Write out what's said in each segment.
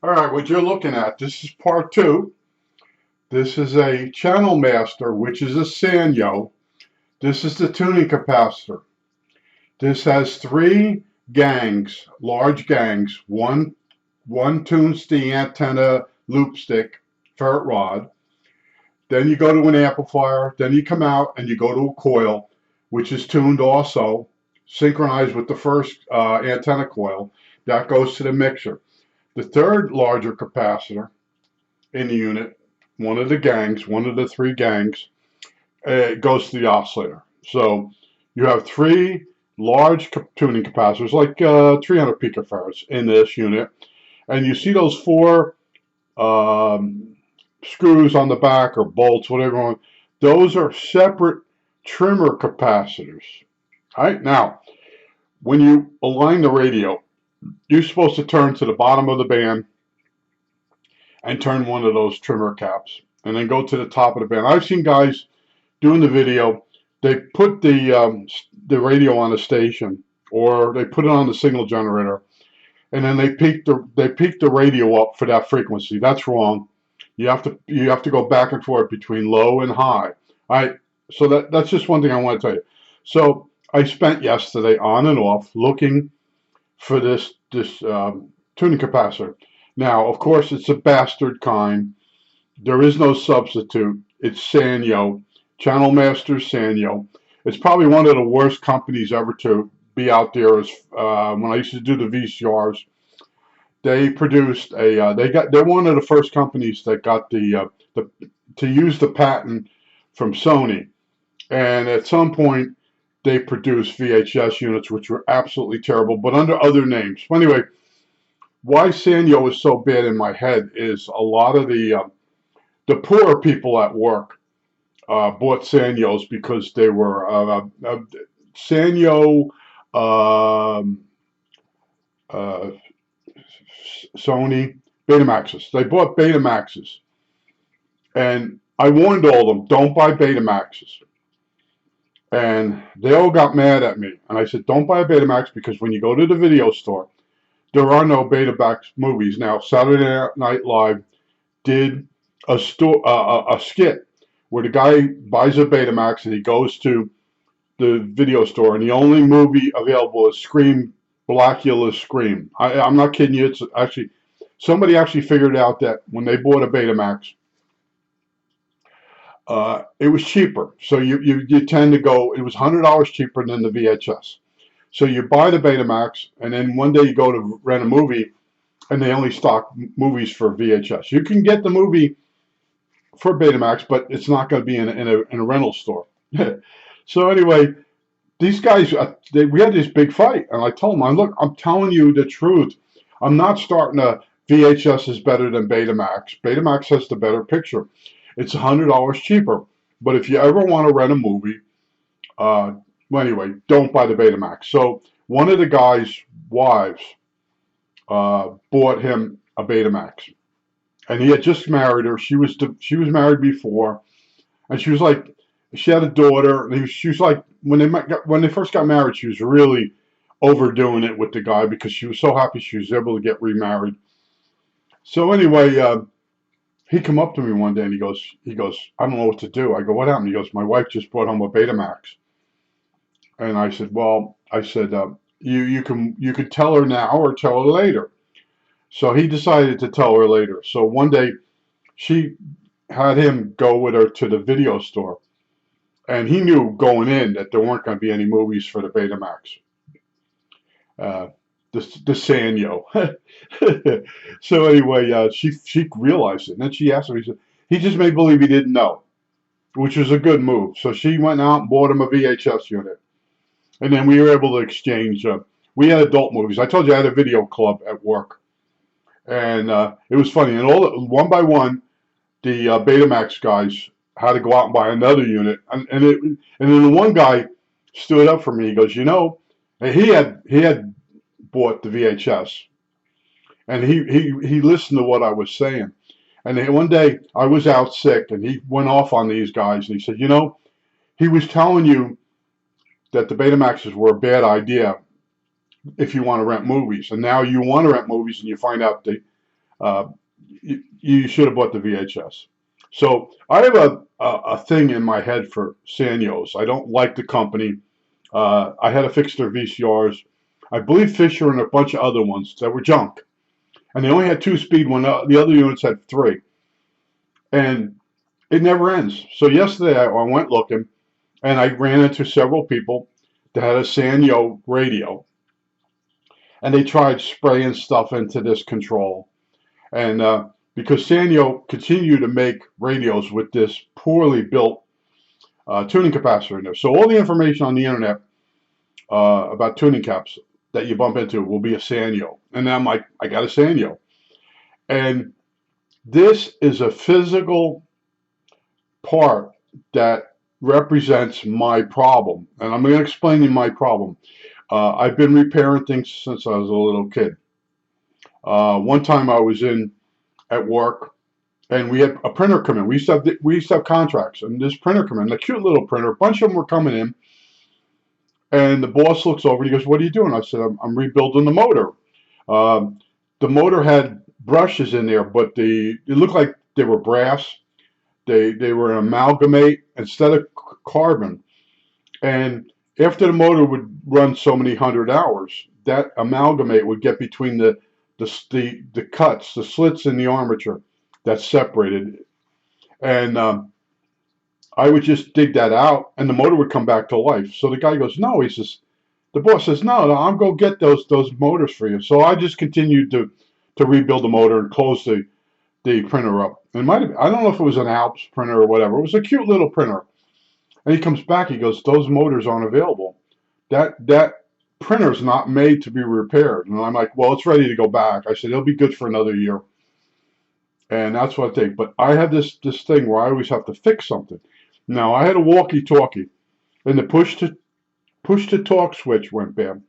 All right, what you're looking at, this is part two. This is a channel master, which is a Sanyo. This is the tuning capacitor. This has three gangs, large gangs. One tunes the antenna loop stick, ferrite rod. Then you go to an amplifier. Then you come out and you go to a coil, which is tuned also, synchronized with the first antenna coil. That goes to the mixer. The third larger capacitor in the unit, one of the gangs, one of the three gangs, goes to the oscillator. So you have three large tuning capacitors, like 300 picofarads in this unit, and you see those four screws on the back or bolts, whatever. Those are separate trimmer capacitors. All right, now when you align the radio, you're supposed to turn to the bottom of the band and turn one of those trimmer caps and then go to the top of the band. I've seen guys doing the video. They put the radio on a station, or they put it on the signal generator, and then they peak the radio up for that frequency. That's wrong. You have to go back and forth between low and high. All right. So that's just one thing I want to tell you. So I spent yesterday on and off looking for this tuning capacitor. Now, of course, it's a bastard kind. There is no substitute. It's Sanyo, Channel Master Sanyo. It's probably one of the worst companies ever to be out there. As when I used to do the VCRs, they produced they're one of the first companies that got the to use the patent from Sony, and at some point they produced VHS units which were absolutely terrible, but under other names. Well, anyway, why Sanyo is so bad in my head is a lot of the poorer people at work bought Sanyos because they were Sanyo, um uh, Sony Betamaxes. They bought Betamaxes, and I warned all of them, don't buy Betamaxes. And they all got mad at me. And I said, don't buy a Betamax because when you go to the video store, there are no Betamax movies. Now, Saturday Night Live did a skit where the guy buys a Betamax and he goes to the video store, and the only movie available is Scream, Blackula's Scream. I'm not kidding you. It's actually somebody actually figured out that when they bought a Betamax, it was cheaper. So you tend to go. It was $100 cheaper than the VHS. So you buy the Betamax, and then one day you go to rent a movie, and they only stock movies for VHS. You can get the movie for Betamax, but it's not going to be in a rental store. So anyway, these guys, we had this big fight, and I told them, look, I'm telling you the truth. I'm not starting a VHS is better than Betamax. Betamax has the better picture. It's $100 cheaper. But if you ever want to rent a movie, well, anyway, don't buy the Betamax. So one of the guy's wives bought him a Betamax, and he had just married her. She was married before, and she was like, she had a daughter, and she was like, when they first got married, she was really overdoing it with the guy because she was so happy she was able to get remarried. So anyway, he come up to me one day and he goes, I don't know what to do. I go, what happened? He goes, my wife just brought home a Betamax. And I said, well, you could tell her now or tell her later. So he decided to tell her later. So one day she had him go with her to the video store, and he knew going in that there weren't going to be any movies for the Betamax. Uh, the Sanyo. So anyway, she realized it, and then she asked him. He just made believe he didn't know, which was a good move. So she went out and bought him a VHS unit, and then we were able to exchange. We had adult movies. I told you I had a video club at work, and it was funny. And one by one, the Betamax guys had to go out and buy another unit, and then the one guy stood up for me. He goes, he had bought the VHS, and he listened to what I was saying. And then one day I was out sick, and he went off on these guys, and he said, he was telling you that the Betamaxes were a bad idea if you want to rent movies, and now you want to rent movies, and you find out uh, you should have bought the VHS. So I have a thing in my head for Sanyos. I don't like the company. I had to fix their VCRs. I believe Fisher and a bunch of other ones that were junk. And they only had 2-speed when the other units had 3. And it never ends. So yesterday I went looking and I ran into several people that had a Sanyo radio. And they tried spraying stuff into this control. And because Sanyo continued to make radios with this poorly built tuning capacitor in there. So all the information on the internet about tuning caps that you bump into will be a Sanyo. And then I'm like, I got a Sanyo. And this is a physical part that represents my problem. And I'm going to explain to you my problem. I've been repairing things since I was a little kid. One time I was at work and we had a printer come in. We used to have contracts, and this printer come in, a cute little printer. A bunch of them were coming in, and the boss looks over and he goes, "What are you doing?" I said, "I'm rebuilding the motor." The motor had brushes in there, but it looked like they were brass. They were an amalgamate instead of carbon. And after the motor would run so many hundred hours, that amalgamate would get between the cuts, the slits in the armature that separated. And I would just dig that out, and the motor would come back to life. So the guy goes, "No," he says. The boss says, "No, no, I'll go get those motors for you." So I just continued to rebuild the motor and close the printer up. It might have, I don't know if it was an Alps printer or whatever. It was a cute little printer. And he comes back, he goes, "Those motors aren't available. That printer's not made to be repaired." And I'm like, "Well, it's ready to go back." I said, "It'll be good for another year." And that's what I think. But I have this thing where I always have to fix something. Now I had a walkie-talkie, and the push to talk switch went bad.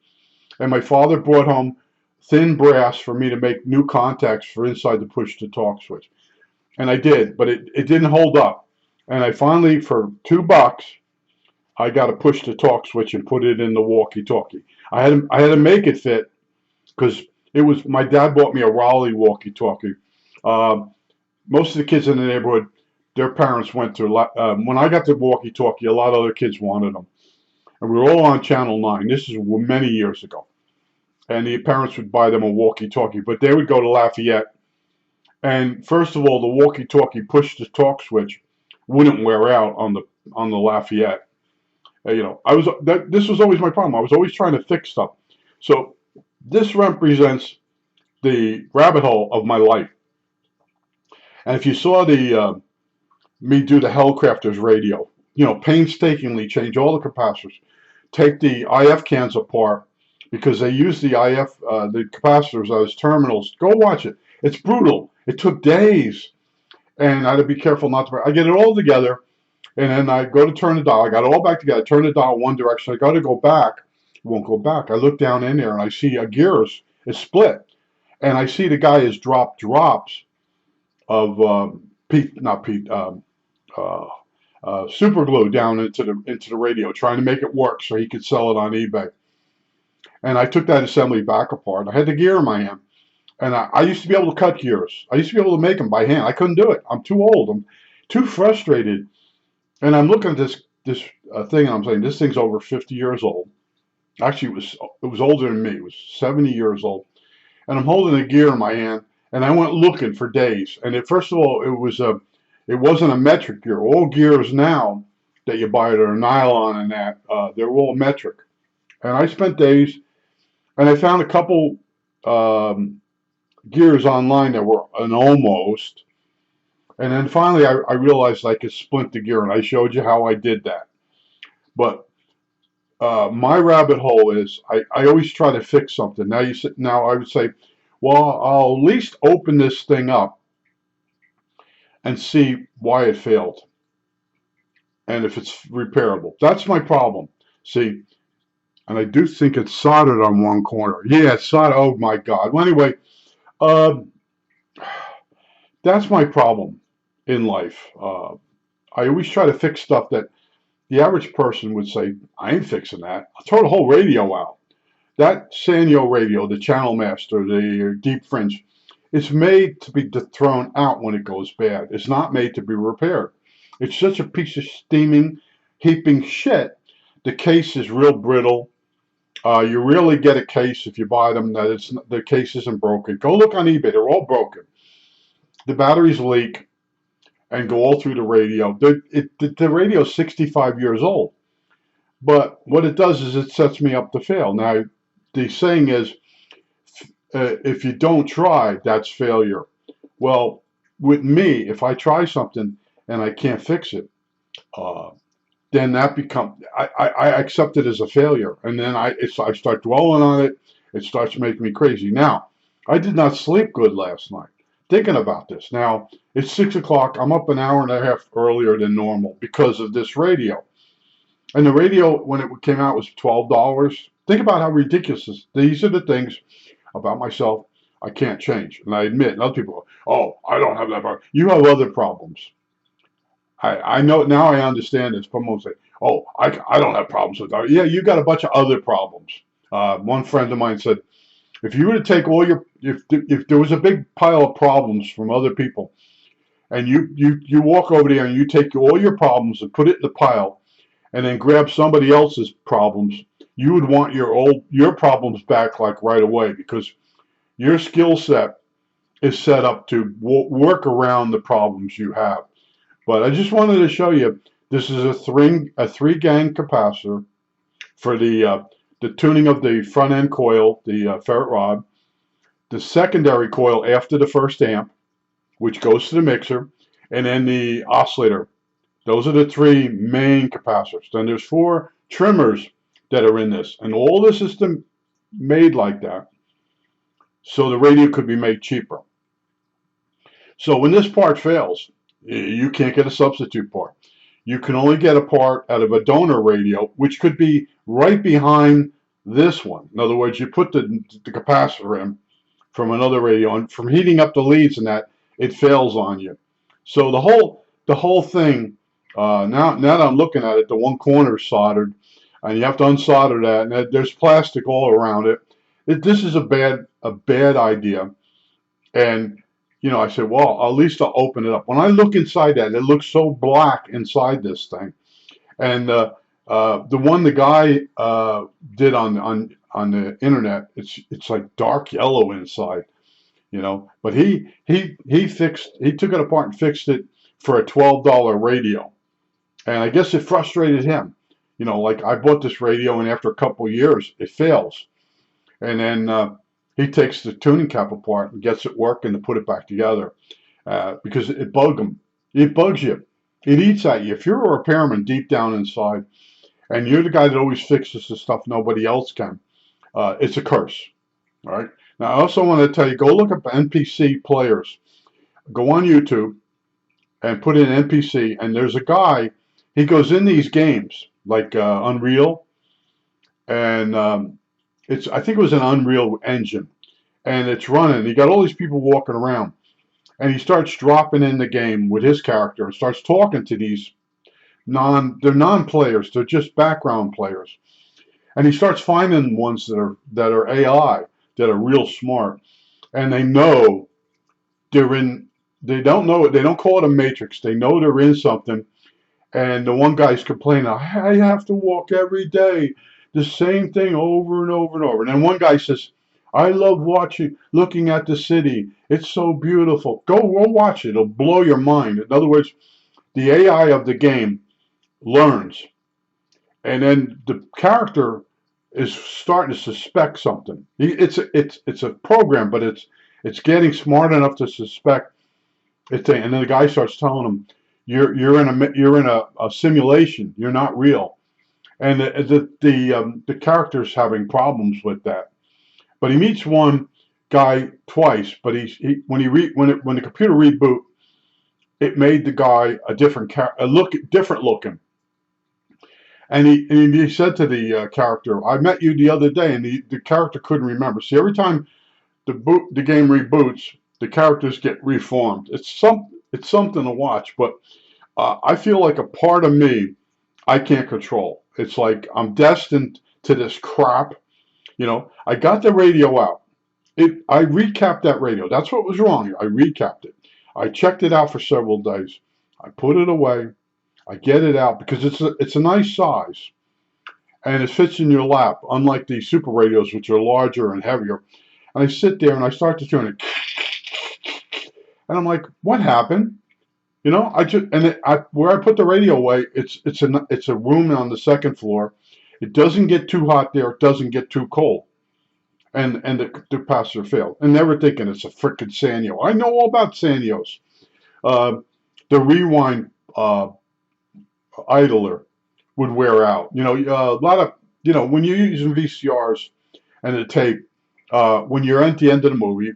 And my father brought home thin brass for me to make new contacts for inside the push to talk switch. And I did, but it didn't hold up. And I finally, for $2, I got a push to talk switch and put it in the walkie-talkie. I had to make it fit because it was, my dad bought me a Raleigh walkie-talkie. Uh, Most of the kids in the neighborhood, their parents went to, when I got the walkie-talkie, a lot of other kids wanted them. And we were all on Channel 9. This is many years ago. And the parents would buy them a walkie-talkie, but they would go to Lafayette. And first of all, the walkie-talkie push-to-talk switch wouldn't wear out on the Lafayette. This was always my problem. I was always trying to fix stuff. So this represents the rabbit hole of my life. And if you saw the me do the Hellcrafters radio, painstakingly change all the capacitors, take the IF cans apart because they use the the capacitors as terminals. Go watch it. It's brutal. It took days, and I had to be careful not to. I get it all together, and then I go to turn the dial. I got it all back together. Turn the dial one direction. I got to go back. It won't go back. I look down in there, and I see a gear is split, and I see the guy has dropped drops of super glue down into the radio, trying to make it work so he could sell it on eBay. And I took that assembly back apart. I had the gear in my hand, and I used to be able to cut gears. I used to be able to make them by hand. I couldn't do it. I'm too old. I'm too frustrated. And I'm looking at this thing, and I'm saying this thing's over 50 years old. Actually, it was older than me. It was 70 years old. And I'm holding the gear in my hand, and I went looking for days. And first of all, it wasn't a metric gear. All gears now that you buy that are nylon and that, they're all metric. And I spent days, and I found a couple gears online that were an almost. And then finally I realized I could splint the gear, and I showed you how I did that. But my rabbit hole is I always try to fix something. Now I would say, well, I'll at least open this thing up and see why it failed and if it's repairable. That's my problem. See, and I do think it's soldered on one corner. Yeah, it's soldered. Oh my God. Well, anyway, that's my problem in life. I always try to fix stuff that the average person would say, "I ain't fixing that. I'll throw the whole radio out." That Sanyo radio, the Channel Master, the Deep Fringe, It's made to be thrown out when it goes bad. It's not made to be repaired. It's such a piece of steaming, heaping shit. The case is real brittle. You really get a case if you buy them that the case isn't broken. Go look on eBay; they're all broken. The batteries leak and go all through the radio. The radio's 65 years old, but what it does is it sets me up to fail. Now, the saying is, if you don't try, that's failure. Well, with me, if I try something and I can't fix it, uh, then that I accept it as a failure, and then I start dwelling on it. It starts making me crazy. Now, I did not sleep good last night thinking about this. Now it's 6 o'clock. I'm up an hour and a half earlier than normal because of this radio. And the radio, when it came out, was $12. Think about how ridiculous this. These are the things about myself I can't change, and I admit. And other people go, "Oh, I don't have that problem." You have other problems. I know now. I understand this. Someone say, "Oh, I don't have problems with that." Yeah, you got a bunch of other problems. One friend of mine said, "If you were to take all your if there was a big pile of problems from other people, and you walk over there and you take all your problems and put it in the pile, and then grab somebody else's problems, you would want your problems back like right away because your skill set is set up to work around the problems you have." But I just wanted to show you, this is a three-gang capacitor for the tuning of the front end coil, the ferrite rod, the secondary coil after the first amp, which goes to the mixer, and then the oscillator. Those are the three main capacitors. Then there's four trimmers that are in this, and all the system made like that, so the radio could be made cheaper. So when this part fails, you can't get a substitute part. You can only get a part out of a donor radio, which could be right behind this one. In other words, you put the capacitor in from another radio, and from heating up the leads and that, it fails on you. So the whole thing, now that I'm looking at it, the one corner is soldered, and you have to unsolder that, and there's plastic all around it. This is a bad idea. And I said, well, at least I'll open it up. When I look inside that, it looks so black inside this thing. And the one the guy did on the internet, it's like dark yellow inside, But he took it apart and fixed it for a $12 radio, and I guess it frustrated him. Like I bought this radio, and after a couple of years, it fails, and then he takes the tuning cap apart and gets it working to put it back together because it bugged him. It bugs you. It eats at you. If you're a repairman deep down inside, and you're the guy that always fixes the stuff nobody else can, it's a curse. All right. Now, I also want to tell you, go look up NPC players. Go on YouTube and put in NPC, and there's a guy, he goes in these games like Unreal, and I think it was an Unreal Engine, and it's running. You got all these people walking around, and he starts dropping in the game with his character and starts talking to these they're non-players, they're just background players, and he starts finding ones that are AI, that are real smart, and they know they're in. They don't know it. They don't call it a matrix. They know they're in something. And the one guy's complaining, I have to walk every day, the same thing over and over and over. And then one guy says, I love looking at the city. It's so beautiful. Go watch it. It'll blow your mind. In other words, the AI of the game learns. And then the character is starting to suspect something. It's a program, but it's getting smart enough to suspect it's and then the guy starts telling him, you're in a simulation. You're not real, and the character's having problems with that. But he meets one guy twice. But when the computer reboot, it made the guy a different different looking. And he said to the character, I met you the other day, and the character couldn't remember. See, every time the game reboots, the characters get reformed. It's something to watch, but I feel like a part of me I can't control. It's like I'm destined to this crap. I got the radio out. I recapped that radio. That's what was wrong. I recapped it. I checked it out for several days. I put it away. I get it out because it's a nice size and it fits in your lap, unlike the super radios, which are larger and heavier. And I sit there and I start to turn it, and I'm like, what happened? You know, I just and where I put the radio away, it's a room on the second floor. It doesn't get too hot there. It doesn't get too cold. And the capacitor failed. And never thinking it's a frickin' Sanyo. I know all about Sanyos. Uh, the rewind idler would wear out. You know, a lot of when you're using VCRs and the tape, when you're at the end of the movie,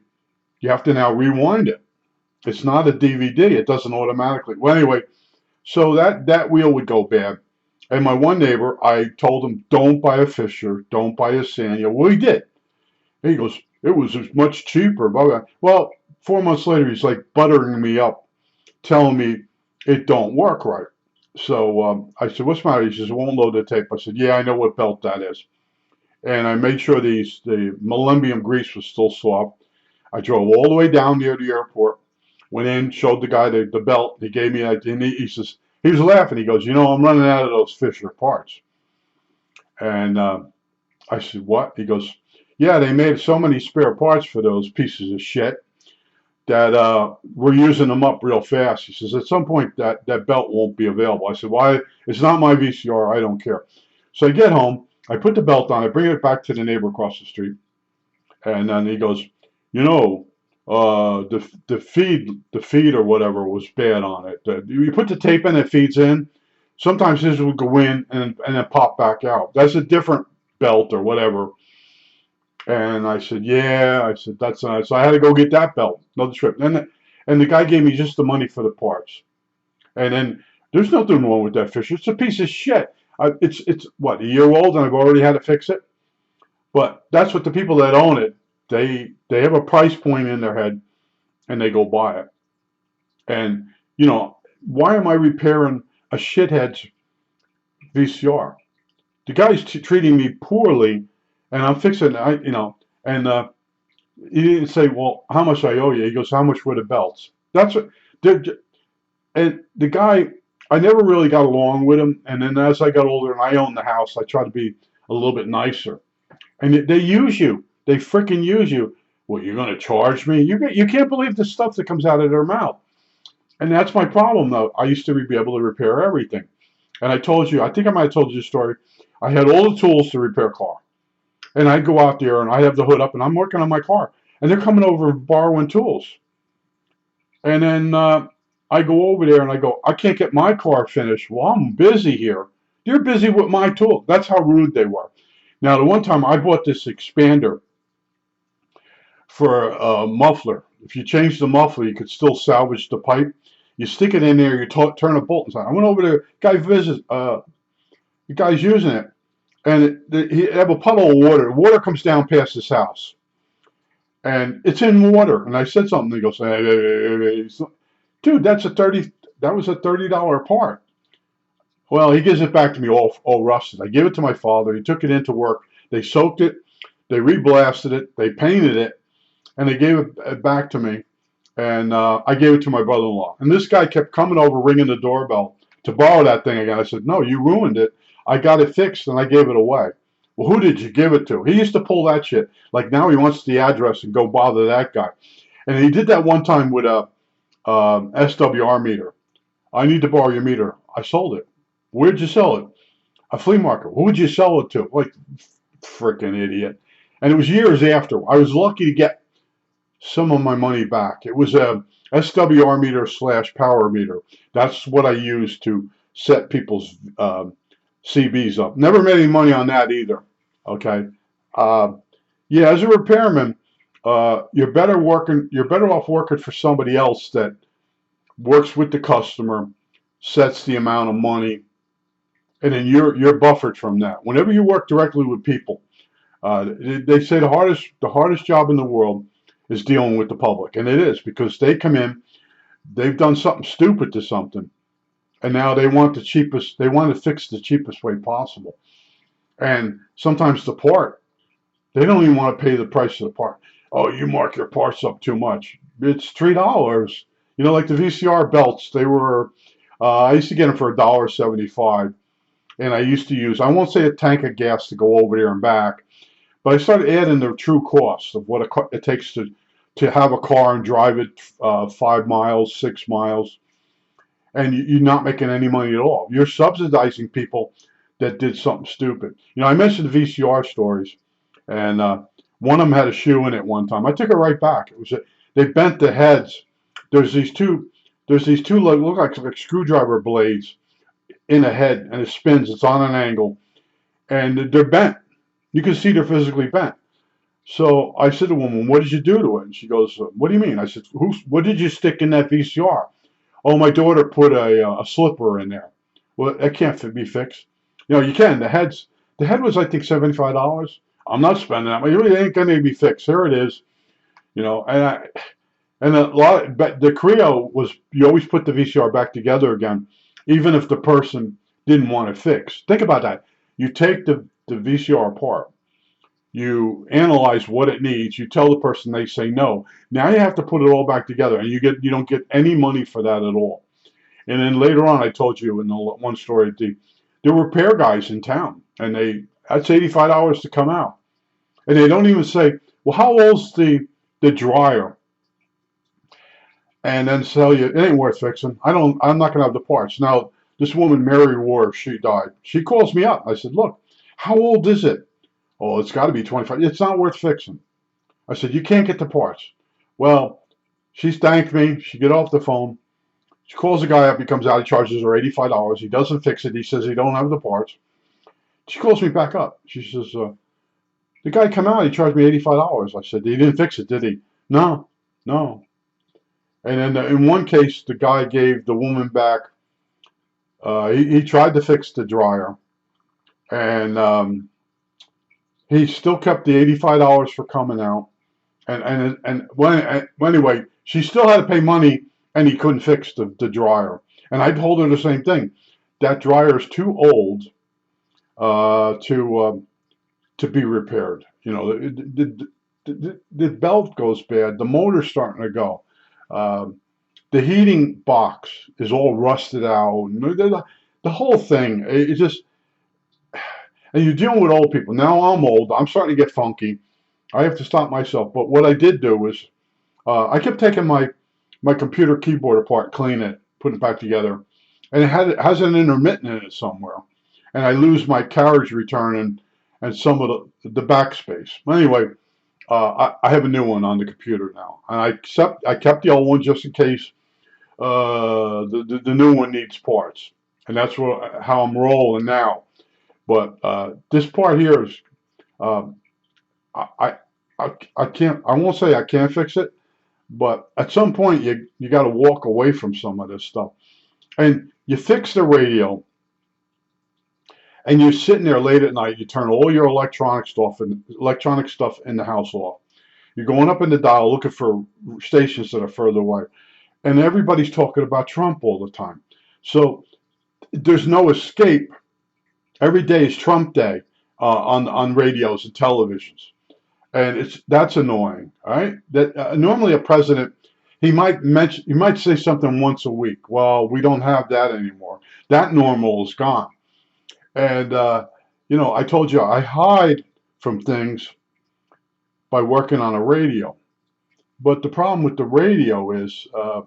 you have to now rewind it. It's not a DVD. It doesn't automatically. Well, anyway, so that wheel would go bad. And my one neighbor, I told him, don't buy a Fisher, don't buy a Sanyo. Well, he did. He goes, it was much cheaper. Blah, blah. Well, 4 months later, he's like buttering me up, telling me it don't work right. So I said, what's the matter? He says, it won't load the tape. I said, yeah, I know what belt that is. And I made sure the Millennium grease was still soft. I drove all the way down near the airport, went in, showed the guy the belt. He gave me that. And he says, he was laughing. He goes, I'm running out of those Fisher parts. And I said, what? He goes, yeah, they made so many spare parts for those pieces of shit that we're using them up real fast. He says, at some point that belt won't be available. I said, why? It's not my VCR. I don't care. So I get home. I put the belt on. I bring it back to the neighbor across the street. And then he goes, the feed or whatever was bad on it. You put the tape in, it feeds in. Sometimes this would go in and then pop back out. That's a different belt or whatever. And I said, yeah. I said, that's nice. So I had to go get that belt. Another trip. And the guy gave me just the money for the parts. And then there's nothing wrong with that Fisher. It's a piece of shit. It's what, a year old, and I've already had to fix it. But that's what the people that own it, they have a price point in their head, and they go buy it. And why am I repairing a shithead's VCR? The guy's treating me poorly, and I'm fixing it. And he didn't say, well, how much I owe you. He goes, how much were the belts? That's what. And the guy, I never really got along with him. And then as I got older and I owned the house, I tried to be a little bit nicer. And they use you. They freaking use you. Well, you're going to charge me? You can't believe the stuff that comes out of their mouth. And that's my problem, though. I used to be able to repair everything. And I told you, I think I might have told you the story. I had all the tools to repair a car. And I'd go out there and I have the hood up and I'm working on my car. And they're coming over borrowing tools. And then I go over there and I go, I can't get my car finished. Well, I'm busy here. They're busy with my tool. That's how rude they were. Now, the one time I bought this expander for a muffler. If you change the muffler, you could still salvage the pipe. You stick it in there, you turn a bolt inside. I went over there, the guy's using it, and he have a puddle of water. The water comes down past his house, and it's in water. And I said something. He goes, hey, dude, that was a $30 part. Well, he gives it back to me all rusted. I gave it to my father. He took it into work. They soaked it, they reblasted it, they painted it, and they gave it back to me. And I gave it to my brother-in-law. And this guy kept coming over, ringing the doorbell to borrow that thing again. I said, no, you ruined it. I got it fixed, and I gave it away. Well, who did you give it to? He used to pull that shit. Like, now he wants the address and go bother that guy. And he did that one time with a SWR meter. I need to borrow your meter. I sold it. Where'd you sell it? A flea market. Who would you sell it to? Like, freaking idiot. And it was years after. I was lucky to get some of my money back. It was a SWR meter / power meter. That's what I used to set people's CBs up. Never made any money on that either. Okay. Yeah, as a repairman, you're better off working for somebody else that works with the customer, sets the amount of money, and then you're buffered from that. Whenever you work directly with people, they say the hardest job in the world is dealing with the public, and it is, because they come in, they've done something stupid to something, and now they want to fix the cheapest way possible. And sometimes the part, they don't even want to pay the price of the part. Oh, you mark your parts up too much. It's $3. You know, like the VCR belts, they were. I used to get them for $1.75, and I used to use. I won't say a tank of gas to go over there and back, but I started adding the true cost of what it takes to have a car and drive it 5 miles, 6 miles, and you're not making any money at all. You're subsidizing people that did something stupid. You know, I mentioned the VCR stories, and one of them had a shoe in it one time. I took it right back. They bent the heads. There's these two. There's these two look like screwdriver blades in a head, and it spins. It's on an angle, and they're bent. You can see they're physically bent. So I said to the woman, "What did you do to it?" And she goes, "What do you mean?" I said, "What did you stick in that VCR?" Oh, my daughter put a slipper in there. Well, that can't be fixed. You know, you can. The head was, I think, $75. I'm not spending that money. It really ain't gonna be fixed. Here it is. You know, and a lot. But the Creo was, you always put the VCR back together again, even if the person didn't want it fixed. Think about that. You take the VCR apart. You analyze what it needs. You tell the person, they say no. Now you have to put it all back together, and you don't get any money for that at all. And then later on, I told you in the one story, there were repair guys in town, and that's $85 to come out, and they don't even say, well, how old's the dryer, and then tell you it ain't worth fixing. I'm not gonna have the parts. Now this woman, Mary Ward, she died. She calls me up. I said, look, how old is it? Oh, it's got to be 25. It's not worth fixing. I said, you can't get the parts. Well, she thanked me. She get off the phone. She calls the guy up. He comes out. He charges her $85. He doesn't fix it. He says he don't have the parts. She calls me back up. She says, the guy come out. He charged me $85. I said, he didn't fix it, did he? No, no. And then in one case, the guy gave the woman back. He tried to fix the dryer, and he still kept the $85 for coming out. Anyway, she still had to pay money, and he couldn't fix the dryer. And I told her the same thing. That dryer is too old to be repaired. You know, the belt goes bad. The motor's starting to go. Uh, the heating box is all rusted out. The whole thing. It just, and you're dealing with old people. Now I'm old. I'm starting to get funky. I have to stop myself. But what I did do was I kept taking my computer keyboard apart, clean it, put it back together, and it has an intermittent in it somewhere, and I lose my carriage return and some of the backspace. Anyway, I have a new one on the computer now, and I kept the old one just in case the new one needs parts, and that's how I'm rolling now. But this part here is uh, I, I can't, I won't say I can't fix it, but at some point you got to walk away from some of this stuff. And you fix the radio, and you're sitting there late at night. You turn all your electronic stuff in the house off. You're going up in the dial looking for stations that are further away, and everybody's talking about Trump all the time. So there's no escape. Every day is Trump Day on radios and televisions, and that's annoying. All right, that normally a president, he might say something once a week. Well, we don't have that anymore. That normal is gone. And you know, I told you I hide from things by working on a radio. But the problem with the radio is the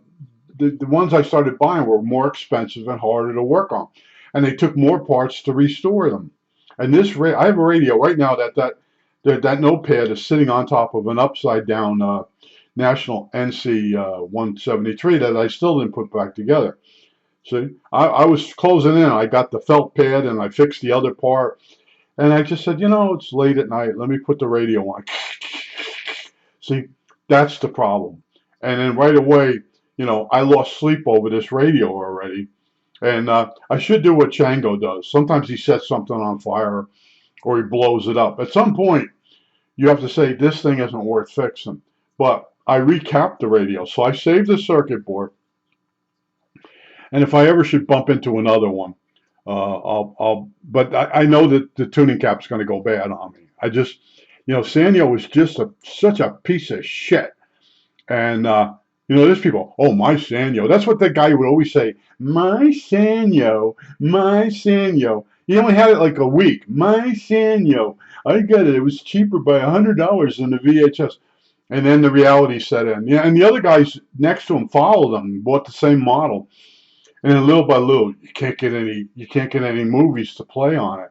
ones I started buying were more expensive and harder to work on, and they took more parts to restore them. And I have a radio right now that notepad is sitting on top of an upside down National NC 173 that I still didn't put back together. See, I was closing in. I got the felt pad and I fixed the other part. And I just said, you know, it's late at night. Let me put the radio on. See, that's the problem. And then right away, you know, I lost sleep over this radio already. And I should do what Chango does. Sometimes he sets something on fire or he blows it up. At some point, you have to say, this thing isn't worth fixing. But I recapped the radio. So I saved the circuit board. And if I ever should bump into another one, but I know that the tuning cap's going to go bad on me. Sanyo was just such a piece of shit. And there's people. Oh, my Sanyo. That's what the guy would always say. My Sanyo, my Sanyo. He only had it like a week. My Sanyo. I got it. It was cheaper by $100 than the VHS. And then the reality set in. Yeah, and the other guys next to him followed him, bought the same model. And then little by little, you can't get any movies to play on it.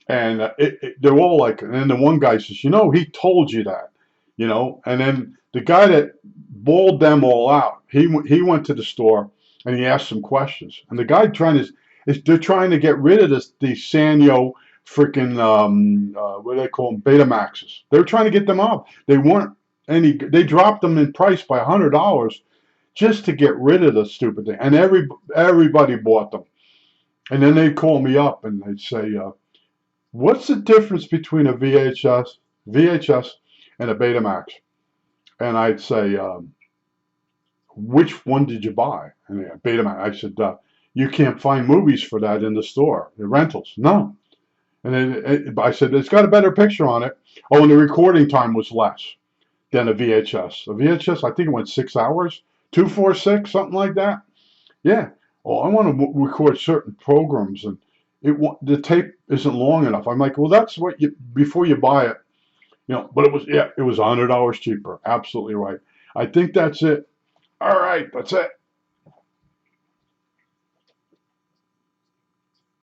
And they're all like, and then the one guy says, he told you that, and then the guy that bawled them all out, he went to the store and he asked some questions. And the guy they're trying to get rid of the Sanyo freaking, what do they call them, Betamaxes. They were trying to get them off. They dropped them in price by $100 just to get rid of the stupid thing. And everybody bought them. And then they'd call me up and they'd say, what's the difference between a VHS and a Betamax? And I'd say, which one did you buy? And Betamax. I said, you can't find movies for that in the store. The rentals, no. And then I said, it's got a better picture on it. Oh, and the recording time was less than a VHS. A VHS, I think it went 6 hours, 246, something like that. Yeah. Oh, I want to record certain programs, and the tape isn't long enough. I'm like, well, that's what before you buy it, But it was $100 cheaper. Absolutely right. I think that's it. All right, that's it.